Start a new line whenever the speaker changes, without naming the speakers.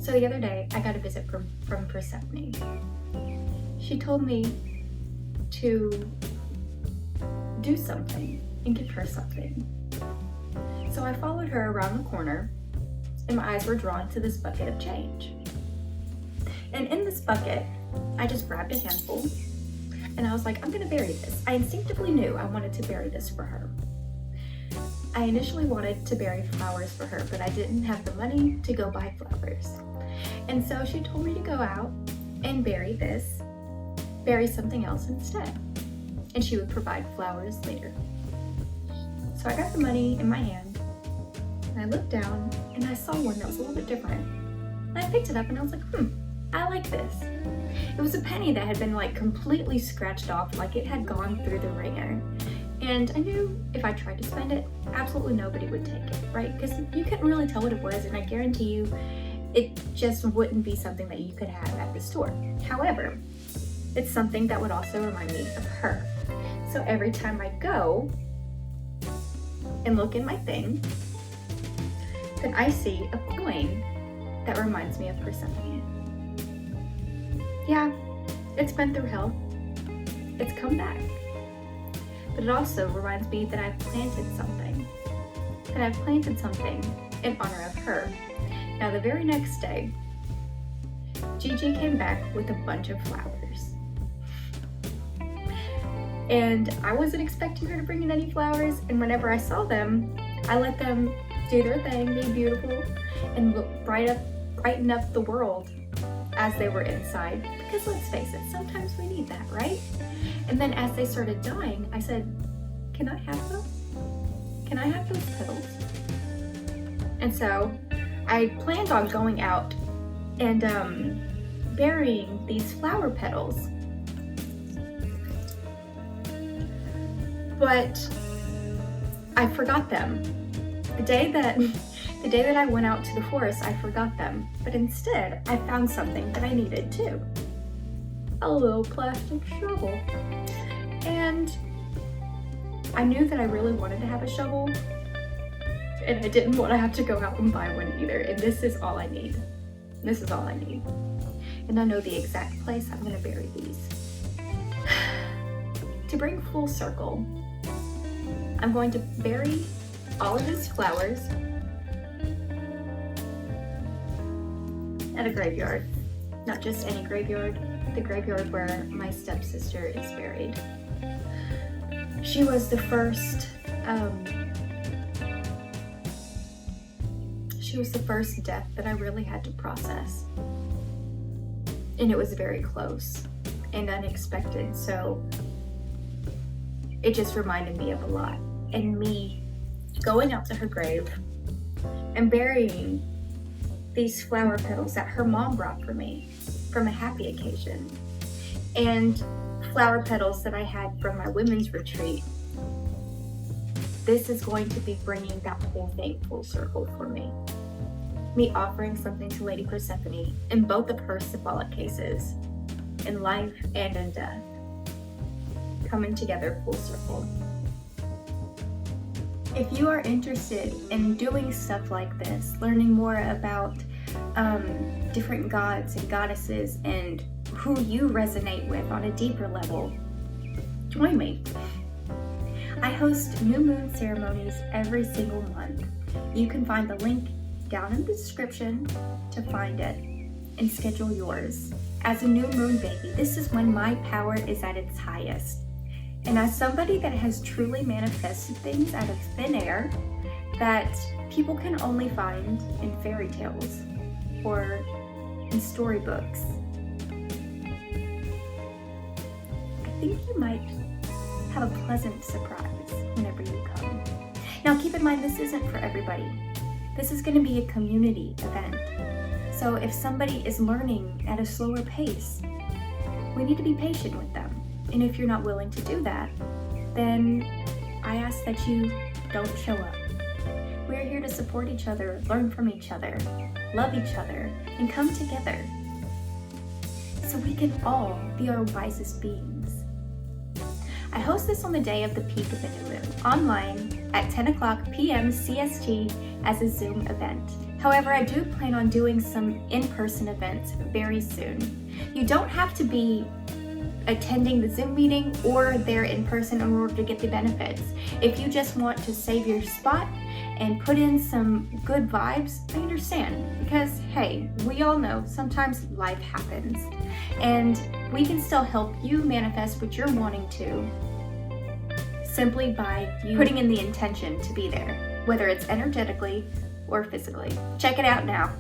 So the other day, I got a visit from Persephone. She told me to do something and give her something. So I followed her around the corner, and my eyes were drawn to this bucket of change. And in this bucket, I just grabbed a handful, and I was like, I'm gonna bury this. I instinctively knew I wanted to bury this for her. I initially wanted to bury flowers for her, but I didn't have the money to go buy flowers. And so she told me to go out and bury something else instead. And she would provide flowers later. So I got the money in my hand, and I looked down, and I saw one that was a little bit different. And I picked it up, and I was like, I like this. It was a penny that had been like completely scratched off, like it had gone through the ringer. And I knew if I tried to spend it, absolutely nobody would take it, right? Because you couldn't really tell what it was, and I guarantee you, it just wouldn't be something that you could have at the store. However, it's something that would also remind me of her. So every time I go and look in my thing, then I see a coin that reminds me of Persephone. Yeah, it's been through hell. It's come back. But it also reminds me that I've planted something. That I've planted something in honor of her. Now the very next day, Gigi came back with a bunch of flowers. And I wasn't expecting her to bring in any flowers, and whenever I saw them, I let them do their thing, be beautiful, and brighten up the world as they were inside. Because let's face it, sometimes we need that, right? And then as they started dying, I said, can I have those? Can I have those petals? And so I planned on going out and burying these flower petals. But I forgot them. The day that I went out to the forest, I forgot them. But instead, I found something that I needed too. A little plastic shovel. And I knew that I really wanted to have a shovel, and I didn't want to have to go out and buy one either. And this is all I need. This is all I need. And I know the exact place I'm gonna bury these. To bring full circle, I'm going to bury all of these flowers at a graveyard. Not just any graveyard, the graveyard where my stepsister is buried. She was the first death that I really had to process. And it was very close and unexpected, so it just reminded me of a lot. And me going out to her grave and burying these flower petals that her mom brought for me from a happy occasion, and flower petals that I had from my women's retreat. This is going to be bringing that whole thing full circle for me. Me offering something to Lady Persephone in both of her symbolic cases, in life and in death, coming together full circle. If you are interested in doing stuff like this, learning more about different gods and goddesses and who you resonate with on a deeper level, join me. I host new moon ceremonies every single month. You can find the link down in the description to find it and schedule yours. As a new moon baby, this is when my power is at its highest. And as somebody that has truly manifested things out of thin air that people can only find in fairy tales or in storybooks, I think you might have a pleasant surprise whenever you come. Now keep in mind, this isn't for everybody. This is going to be a community event. So if somebody is learning at a slower pace, we need to be patient with them. And if you're not willing to do that, then I ask that you don't show up. We're here to support each other, learn from each other, love each other, and come together so we can all be our wisest beings. I host this on the day of the peak of the new moon, online at 10 o'clock p.m. CST as a Zoom event. However, I do plan on doing some in-person events very soon. You don't have to be attending the Zoom meeting or there in person in order to get the benefits. If you just want to save your spot and put in some good vibes, I understand. Because hey, we all know sometimes life happens. And we can still help you manifest what you're wanting to simply by you putting in the intention to be there, whether it's energetically or physically. Check it out now.